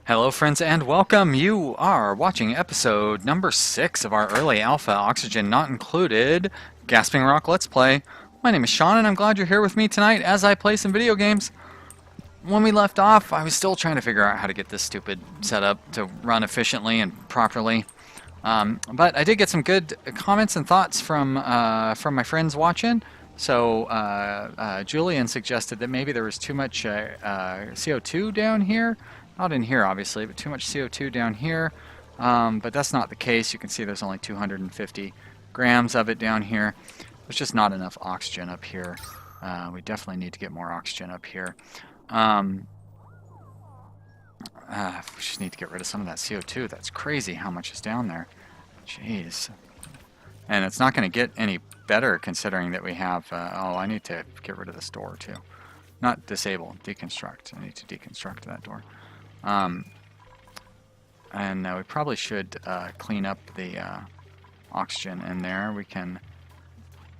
Hello, friends, and welcome. You are watching episode number 6 of our early alpha Oxygen Not Included Gasping Rock Let's Play. My name is Sean, and I'm glad you're here with me tonight as I play some video games. When we left off, I was still trying to figure out how to get this stupid setup to run efficiently and properly. But I did get some good comments and thoughts from my friends watching. So Julian suggested that maybe there was too much CO2 down here. Not in here, obviously, but too much CO2 down here. But that's not the case. You can see there's only 250 grams of it down here. There's just not enough oxygen up here. We definitely need to get more oxygen up here. We just need to get rid of some of that CO2. That's crazy how much is down there. Jeez. And it's not going to get any better considering that we have... oh, I need to get rid of this door too. Not disable, deconstruct. I need to deconstruct that door. And we probably should clean up the oxygen in there. We can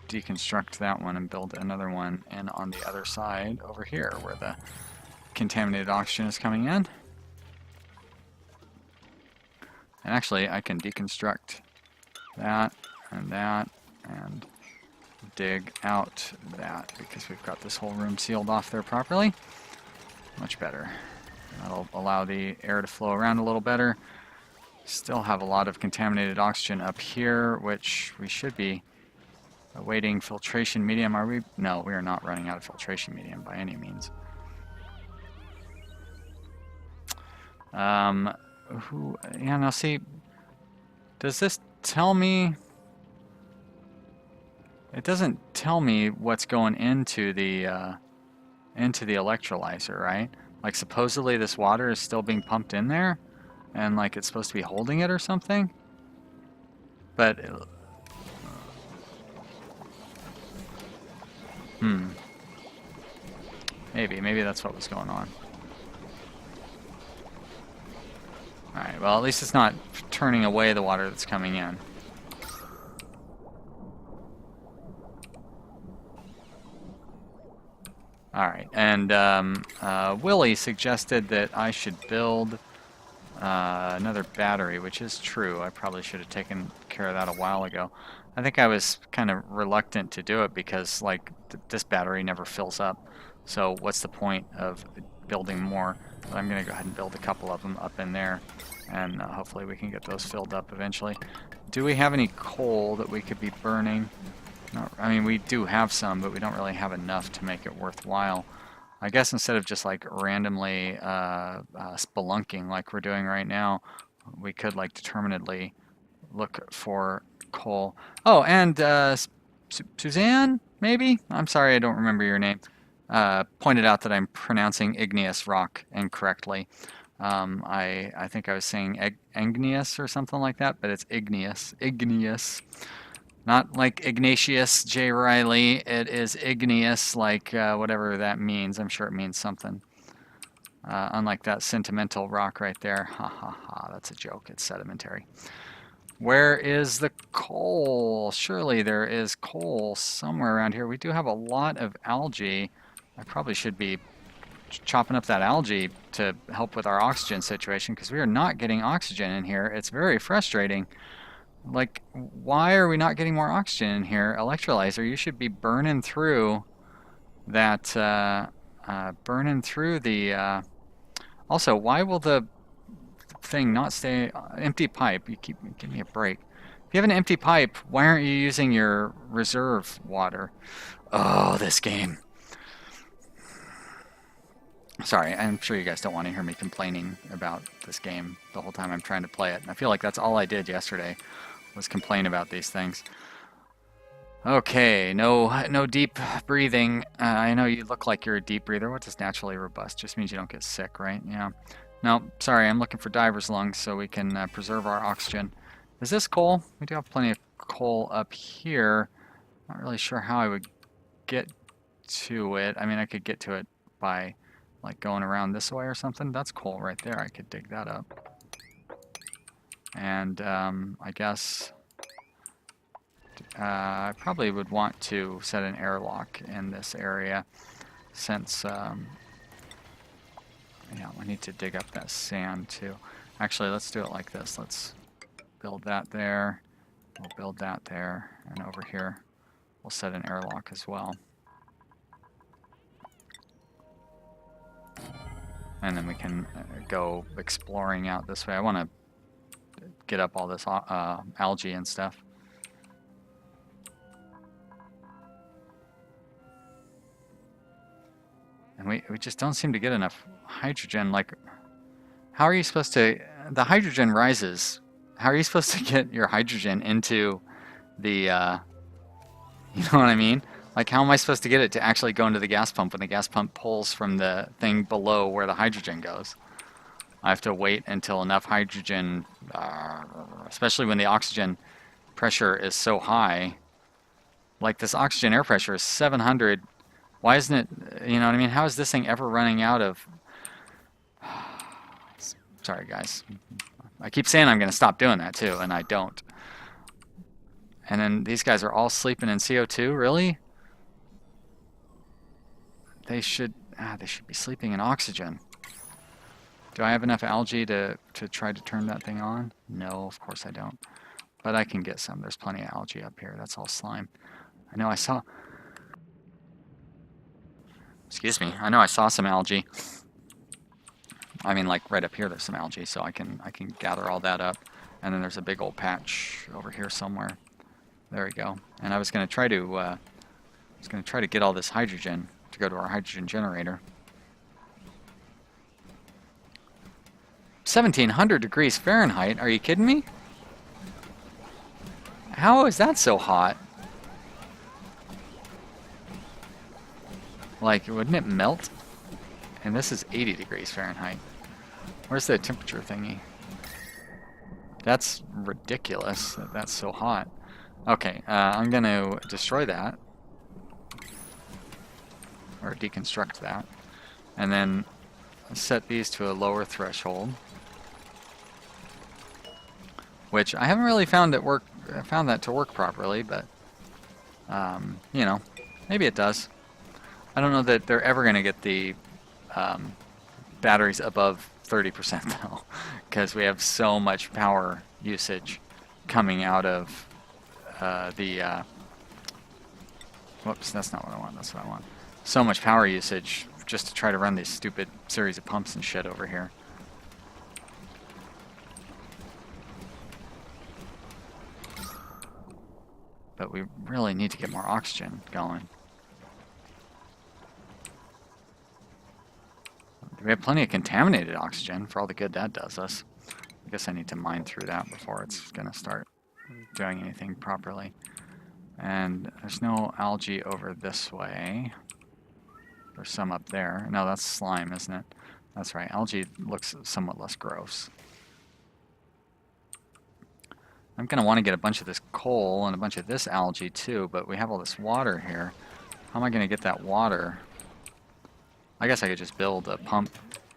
deconstruct that one and build another one in on the other side over here where the contaminated oxygen is coming in. And actually I can deconstruct that and dig out that because we've got this whole room sealed off there properly. Much better. That'll allow the air to flow around a little better. Still have a lot of contaminated oxygen up here, which we should be awaiting filtration medium. Are we? No, we are not running out of filtration medium by any means. Yeah, now see, does this tell me? It doesn't tell me what's going into the electrolyzer, right? Like supposedly this water is still being pumped in there and like it's supposed to be holding it or something. But maybe that's what was going on. Alright, well at least it's not turning away the water that's coming in. Alright, and Willie suggested that I should build another battery, which is true. I probably should have taken care of that a while ago. I think I was kind of reluctant to do it because like this battery never fills up. So what's the point of building more? But I'm going to go ahead and build a couple of them up in there, and hopefully we can get those filled up eventually. Do we have any coal that we could be burning? No, I mean, we do have some, but we don't really have enough to make it worthwhile. I guess instead of just like randomly spelunking like we're doing right now, we could like determinedly look for coal. Oh, and Suzanne, maybe? I'm sorry, I don't remember your name. Pointed out that I'm pronouncing igneous rock incorrectly. I think I was saying igneous or something like that, but it's igneous. Igneous. Not like Ignatius J. Riley. It is igneous, like whatever that means. I'm sure it means something. Unlike that sentimental rock right there. Ha ha ha, that's a joke. It's sedimentary. Where is the coal? Surely there is coal somewhere around here. We do have a lot of algae. I probably should be chopping up that algae to help with our oxygen situation because we are not getting oxygen in here. It's very frustrating. Like, why are we not getting more oxygen in here? Electrolyzer, you should be burning through that, also, why will the thing not stay empty pipe? You keep, give me a break. If you have an empty pipe, why aren't you using your reserve water? Oh, this game. Sorry, I'm sure you guys don't want to hear me complaining about this game the whole time I'm trying to play it. And I feel like that's all I did yesterday was complain about these things. Okay, no deep breathing. I know you look like you're a deep breather. What does naturally robust? Just means you don't get sick, right? Yeah. No, sorry, I'm looking for diver's lungs so we can preserve our oxygen. Is this coal? We do have plenty of coal up here. Not really sure how I would get to it. I mean, I could get to it by like going around this way or something. That's coal right there. I could dig that up. And I guess I probably would want to set an airlock in this area since Yeah, we need to dig up that sand too. Actually, let's do it like this. Let's build that there. We'll build that there. And over here, we'll set an airlock as well. And then we can go exploring out this way. I want to get up all this algae and stuff. And we just don't seem to get enough hydrogen. Like, how are you supposed to... The hydrogen rises. How are you supposed to get your hydrogen into the... you know what I mean? Like, how am I supposed to get it to actually go into the gas pump when the gas pump pulls from the thing below where the hydrogen goes? I have to wait until enough hydrogen, especially when the oxygen pressure is so high. Like, this oxygen air pressure is 700. Why isn't it, you know what I mean? How is this thing ever running out of... Sorry, guys. I keep saying I'm going to stop doing that, too, and I don't. And then these guys are all sleeping in CO2? Really? They should be sleeping in oxygen. Do I have enough algae to try to turn that thing on? No, of course I don't. But I can get some. There's plenty of algae up here. That's all slime. I know I saw... Excuse me. I know I saw some algae. I mean, like right up here there's some algae, so I can gather all that up. And then there's a big old patch over here somewhere. There we go. And I was going to try to get all this hydrogen to go to our hydrogen generator. 1700 degrees Fahrenheit? Are you kidding me? How is that so hot? Like, wouldn't it melt? And this is 80 degrees Fahrenheit. Where's the temperature thingy? That's ridiculous that that's so hot. Okay, I'm going to destroy that. Or deconstruct that. And then set these to a lower threshold. Which I haven't really found that to work properly, but you know, maybe it does. I don't know that they're ever going to get the batteries above 30% though, because we have so much power usage coming out of whoops, that's not what I want, that's what I want. So much power usage just to try to run this stupid series of pumps and shit over here. But we really need to get more oxygen going. We have plenty of contaminated oxygen for all the good that does us. I guess I need to mine through that before it's going to start doing anything properly. And there's no algae over this way. There's some up there. No, that's slime, isn't it? That's right. Algae looks somewhat less gross. I'm going to want to get a bunch of this coal and a bunch of this algae too, but we have all this water here. How am I going to get that water? I guess I could just build a pump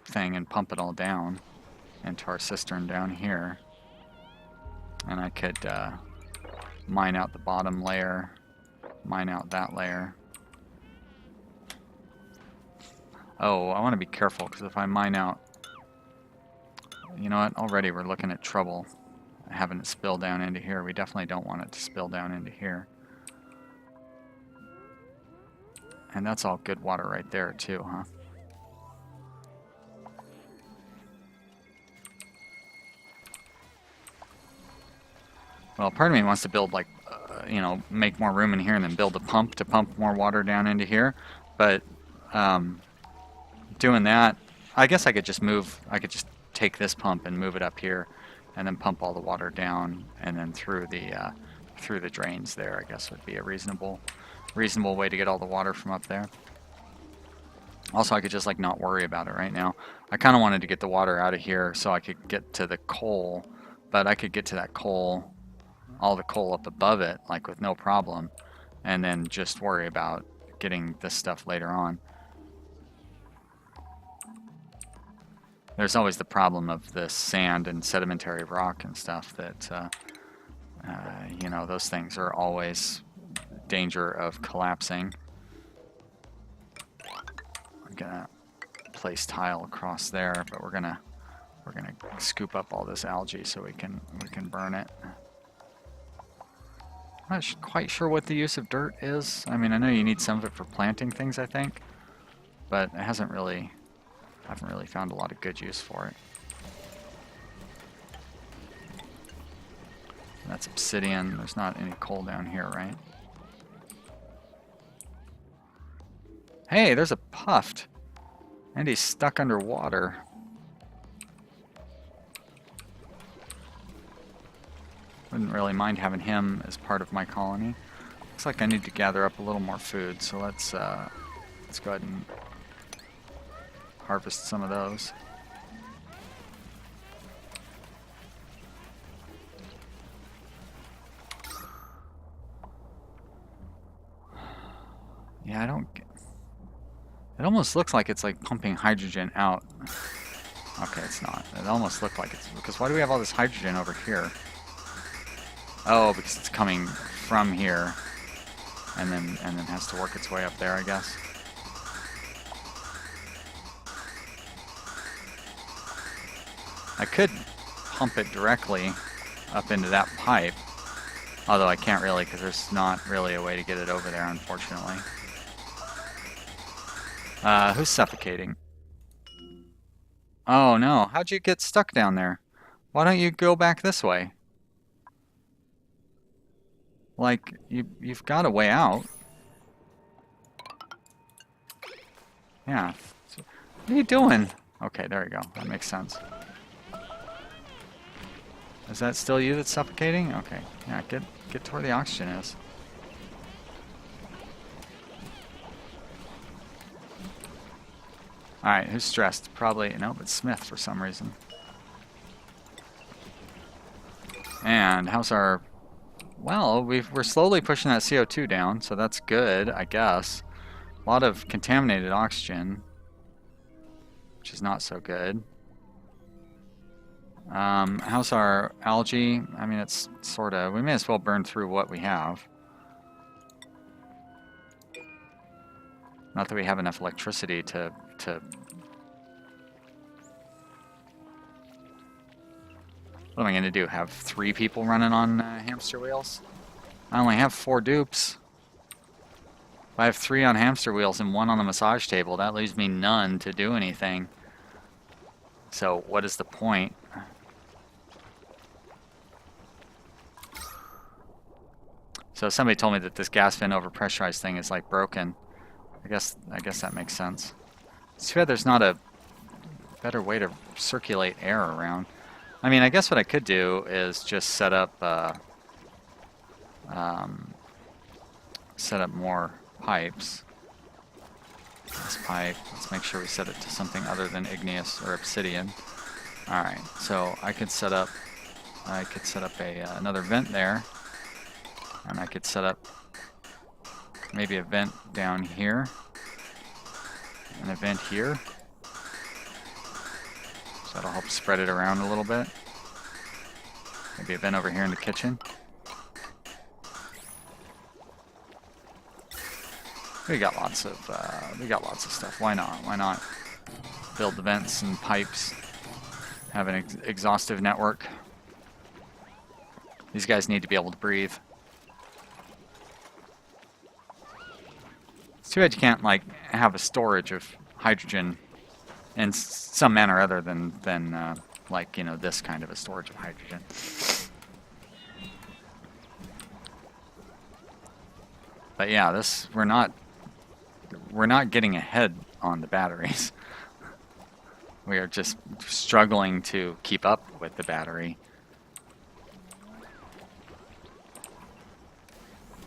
thing and pump it all down into our cistern down here. And I could mine out the bottom layer, mine out that layer. Oh, I want to be careful, because if I mine out... You know what? Already we're looking at trouble having it spill down into here. We definitely don't want it to spill down into here. And that's all good water right there too, huh? Well, part of me wants to build, like, you know, make more room in here and then build a pump to pump more water down into here. But doing that, I guess I could just take this pump and move it up here and then pump all the water down and then through the drains there, I guess would be a reasonable way to get all the water from up there. Also, I could just, like, not worry about it right now. I kind of wanted to get the water out of here so I could get to the coal, but I could get to that coal, all the coal up above it, like, with no problem, and then just worry about getting this stuff later on. There's always the problem of the sand and sedimentary rock and stuff that, you know, those things are always danger of collapsing. I'm gonna place tile across there, but we're gonna scoop up all this algae so we can burn it. I'm not quite sure what the use of dirt is. I mean, I know you need some of it for planting things, I think, but I haven't really found a lot of good use for it. That's obsidian. There's not any coal down here, right? Hey, there's a puffed. And he's stuck underwater. Wouldn't really mind having him as part of my colony. Looks like I need to gather up a little more food, so let's go ahead and harvest some of those. Yeah, I don't get... It almost looks like it's like pumping hydrogen out. Okay, it's not. It almost looked like it's... Because why do we have all this hydrogen over here? Oh, because it's coming from here and then has to work its way up there, I guess. I could pump it directly up into that pipe, although I can't really because there's not really a way to get it over there, unfortunately. Who's suffocating? Oh no, how'd you get stuck down there? Why don't you go back this way? Like, you've got a way out. Yeah. So, what are you doing? Okay, there we go. That makes sense. Is that still you that's suffocating? Okay. Yeah, get to where the oxygen is. Alright, who's stressed? Probably, no, but Smith for some reason. And how's our... Well, we're slowly pushing that CO2 down, so that's good, I guess. A lot of contaminated oxygen, which is not so good. How's our algae? I mean, it's sort of... We may as well burn through what we have. Not that we have enough electricity to... What am I going to do? Have 3 people running on hamster wheels? I only have 4 dupes. If I have 3 on hamster wheels and 1 on the massage table, that leaves me none to do anything. So what is the point? So somebody told me that this gas fin overpressurized thing is like broken. I guess that makes sense. It's too bad there's not a better way to circulate air around. I mean, I guess what I could do is just set up more pipes. This pipe, let's make sure we set it to something other than igneous or obsidian. All right, so I could set up another vent there, and I could set up maybe a vent down here and a vent here. So that'll help spread it around a little bit. Maybe a vent over here in the kitchen. We got lots of stuff. Why not? Why not build the vents and pipes? Have an exhaustive network. These guys need to be able to breathe. It's too bad you can't like have a storage of hydrogen in some manner other than like, you know, this kind of a storage of hydrogen. But yeah, we're not getting ahead on the batteries. We are just struggling to keep up with the battery.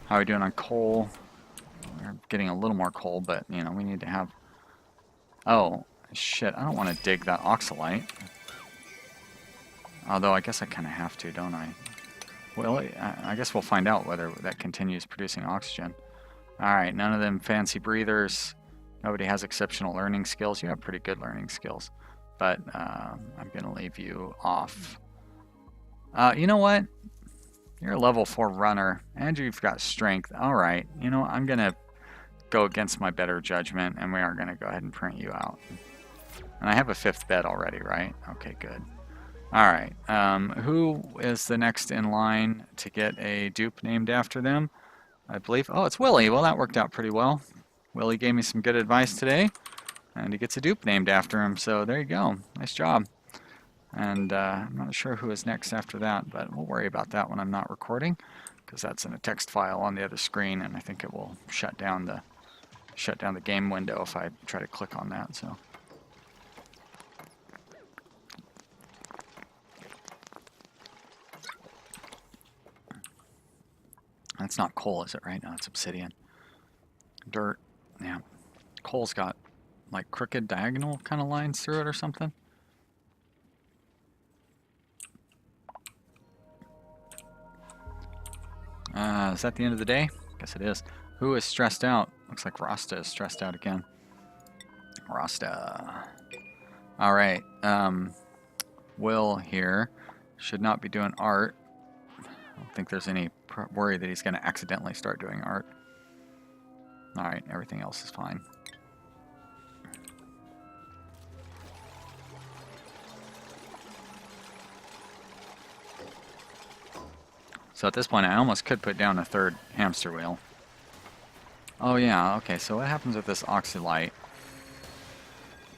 How are we doing on coal? We're getting a little more coal, but you know, we need to have... Oh, shit, I don't want to dig that oxalite. Although I guess I kind of have to, don't I? Well, I guess we'll find out whether that continues producing oxygen. Alright, none of them fancy breathers. Nobody has exceptional learning skills. You have pretty good learning skills. But I'm going to leave you off. You know what? You're a level 4 runner, and you've got strength. Alright, you know, I'm going to go against my better judgment, and we are going to go ahead and print you out. And I have a 5th bed already, right? Okay, good. All right. Who is the next in line to get a dupe named after them? I believe. Oh, it's Willie. Well, that worked out pretty well. Willie gave me some good advice today, and he gets a dupe named after him. So there you go. Nice job. And I'm not sure who is next after that, but we'll worry about that when I'm not recording, because that's in a text file on the other screen, and I think it will shut down the game window if I try to click on that. So. That's not coal, is it? Right? No, it's obsidian. Dirt. Yeah. Coal's got like crooked diagonal kind of lines through it or something. Is that the end of the day? Guess it is. Who is stressed out? Looks like Rasta is stressed out again. Rasta. All right. Will here should not be doing art. I don't think there's any worry that he's going to accidentally start doing art. All right. Everything else is fine. So at this point, I almost could put down a 3rd hamster wheel. Oh yeah, okay, so what happens with this oxylite?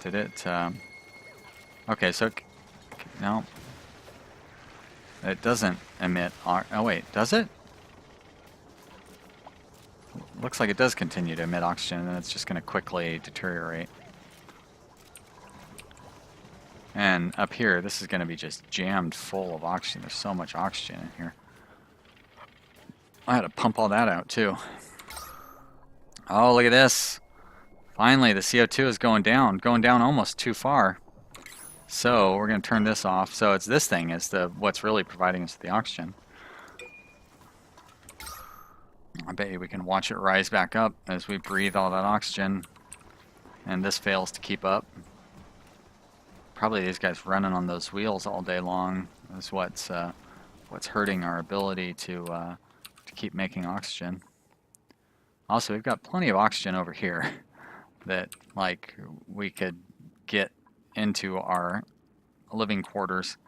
Did it, okay, so, no. It doesn't emit, oh wait, does it? Looks like it does continue to emit oxygen, and it's just going to quickly deteriorate. And up here, this is going to be just jammed full of oxygen. There's so much oxygen in here. I had to pump all that out, too. Oh, look at this. Finally, the CO2 is going down almost too far. So we're going to turn this off. So it's this thing is what's really providing us the oxygen. I bet you we can watch it rise back up as we breathe all that oxygen. And this fails to keep up. Probably these guys running on those wheels all day long is what's hurting our ability to keep making oxygen. Also, we've got plenty of oxygen over here that like we could get into our living quarters.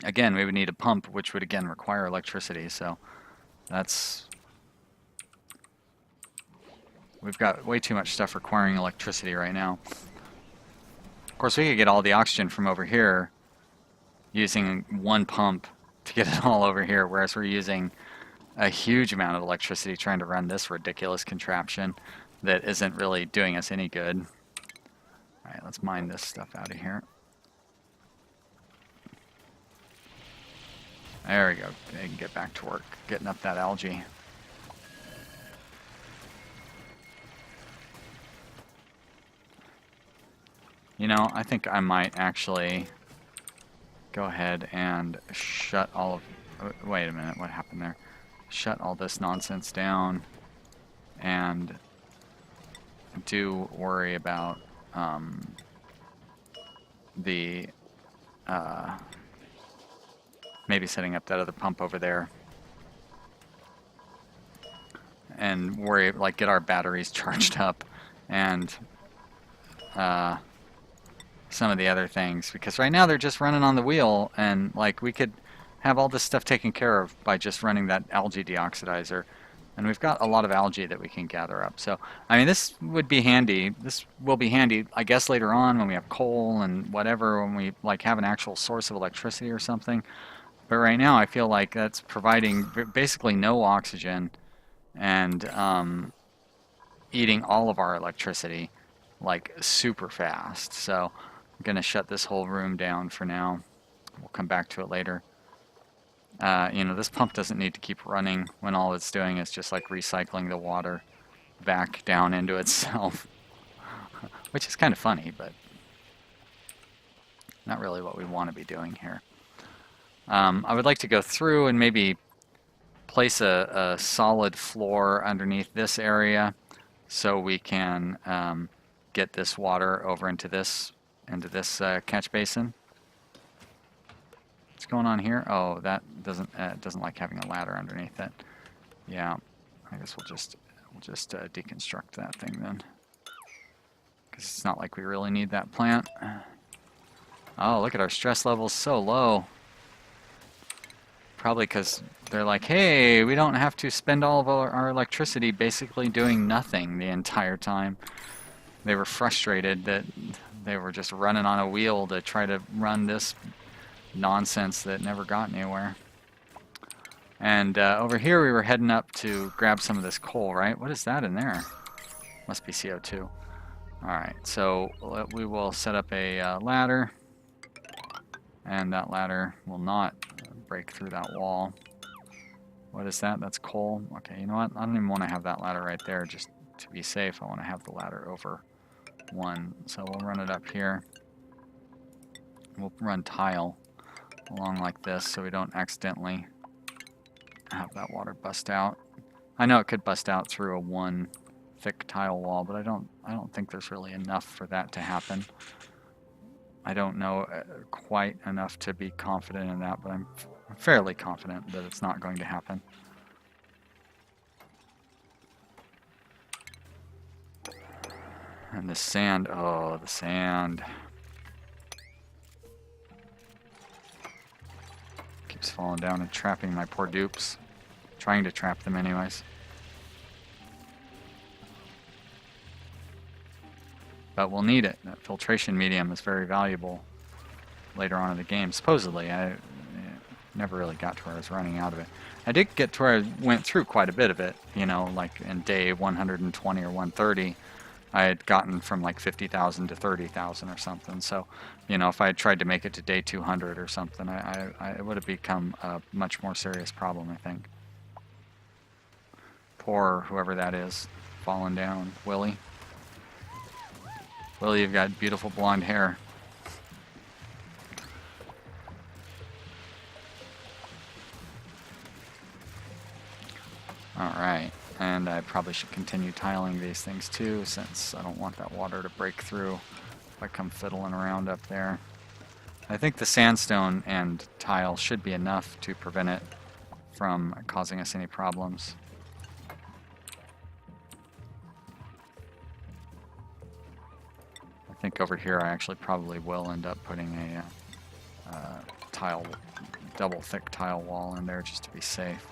Again, we would need a pump, which would again require electricity. So we've got way too much stuff requiring electricity right now. Of course, we could get all the oxygen from over here using one pump to get it all over here, whereas we're using a huge amount of electricity trying to run this ridiculous contraption that isn't really doing us any good. All right, let's mine this stuff out of here. There we go. They can get back to work getting up that algae. You know, I think I might actually go ahead and shut all of... Wait a minute, what happened there? Shut all this nonsense down and do worry about maybe setting up that other pump over there and worry, like, get our batteries charged up and some of the other things, because right now they're just running on the wheel, and like we could have all this stuff taken care of by just running that algae deoxidizer, and we've got a lot of algae that we can gather up. So I mean, this would be handy. This will be handy, I guess, later on when we have coal and whatever, when we like have an actual source of electricity or something. But right now I feel like that's providing basically no oxygen and eating all of our electricity like super fast. So I'm gonna shut this whole room down for now. We'll come back to it later. You know, this pump doesn't need to keep running when all it's doing is just like recycling the water back down into itself. Which is kind of funny, but not really what we want to be doing here. I would like to go through and maybe place a solid floor underneath this area so we can get this water over into this catch basin. What's going on here? Oh, that doesn't like having a ladder underneath it. Yeah, I guess we'll just deconstruct that thing then. because it's not like we really need that plant. Oh, look at our stress levels, so low. Probably because they're like, hey, we don't have to spend all of our electricity basically doing nothing the entire time. They were frustrated that they were just running on a wheel to try to run this nonsense that never got anywhere. And over here we were heading up to grab some of this coal, right? What is that in there? Must be CO2. Alright, so we will set up a ladder. And that ladder will not break through that wall. What is that? That's coal. Okay, you know what? I don't even want to have that ladder right there just to be safe. I want to have the ladder over one. So we'll run it up here. We'll run tile along like this so we don't accidentally have that water bust out. I know it could bust out through a one thick tile wall, but I don't think there's really enough for that to happen. I don't know quite enough to be confident in that, but I'm fairly confident that it's not going to happen. And the sand, oh, the sand. Keeps falling down and trapping my poor dupes. Trying to trap them anyways. But we'll need it. That filtration medium is very valuable later on in the game. Supposedly, I never really got to where I was running out of it. I did get to where I went through quite a bit of it, you know, like in day 120 or 130, I had gotten from like 50,000 to 30,000 or something. So, you know, if I had tried to make it to day 200 or something, it would have become a much more serious problem, I think. Poor whoever that is, falling down. Willie? Willie, you've got beautiful blonde hair. Alright, and I probably should continue tiling these things too, since I don't want that water to break through if I come fiddling around up there. I think the sandstone and tile should be enough to prevent it from causing us any problems. I think over here I actually probably will end up putting a tile, double thick tile wall in there just to be safe.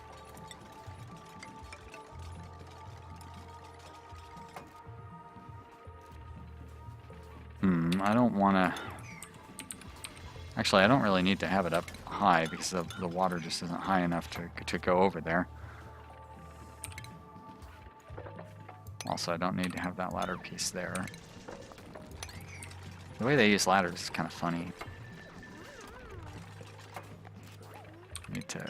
I don't want to... Actually, I don't really need to have it up high because the water just isn't high enough to go over there. Also, I don't need to have that ladder piece there. The way they use ladders is kind of funny. Need to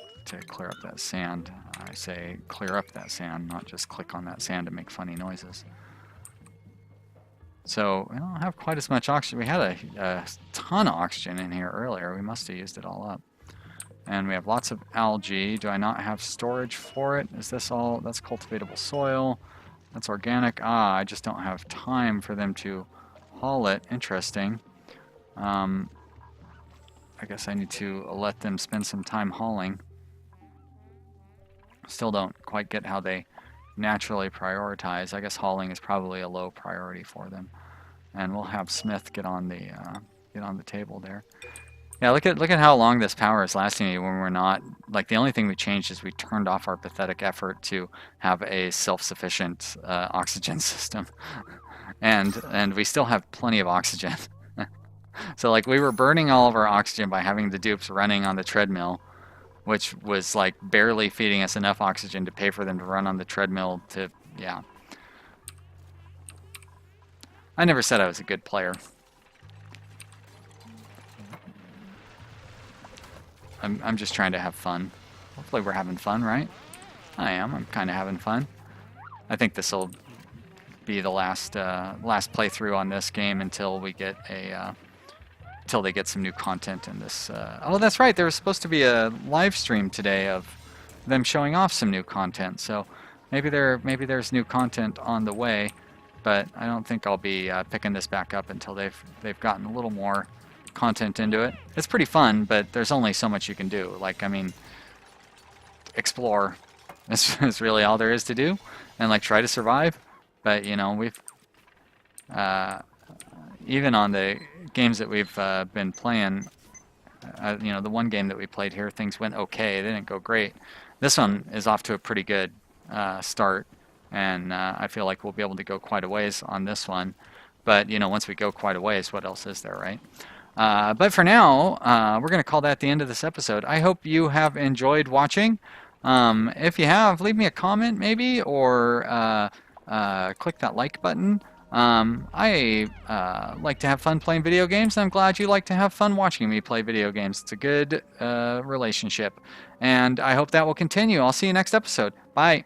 clear up that sand. I say clear up that sand, not just click on that sand to make funny noises. So we don't have quite as much oxygen. We had a ton of oxygen in here earlier. We must have used it all up. And we have lots of algae. Do I not have storage for it? Is this all? That's cultivatable soil. That's organic. Ah, I just don't have time for them to haul it. Interesting. I guess I need to let them spend some time hauling. Still don't quite get how they naturally prioritize. I guess hauling is probably a low priority for them. And we'll have Smith get on the table there. Yeah, look at how long this power is lasting when we're not, like, the only thing we changed is we turned off our pathetic effort to have a self-sufficient oxygen system. and we still have plenty of oxygen. So like we were burning all of our oxygen by having the dupes running on the treadmill, which was like barely feeding us enough oxygen to pay for them to run on the treadmill to, yeah. I never said I was a good player. I'm just trying to have fun. Hopefully we're having fun, right? I am. I'm kind of having fun. I think this will be the last playthrough on this game until we get until they get some new content in this. Oh, that's right. There was supposed to be a live stream today of them showing off some new content. So maybe there's new content on the way, but I don't think I'll be picking this back up until they've gotten a little more content into it. It's pretty fun, but there's only so much you can do. Like, I mean, explore is really all there is to do, and like try to survive. But you know, even on the games that we've been playing, you know, the one game that we played here, things went okay. They didn't go great. This one is off to a pretty good start, and I feel like we'll be able to go quite a ways on this one. But, you know, once we go quite a ways, what else is there, right? But for now, we're going to call that the end of this episode. I hope you have enjoyed watching. If you have, leave me a comment maybe, or click that like button. I like to have fun playing video games, and I'm glad you like to have fun watching me play video games. It's a good relationship, and I hope that will continue. I'll see you next episode. Bye.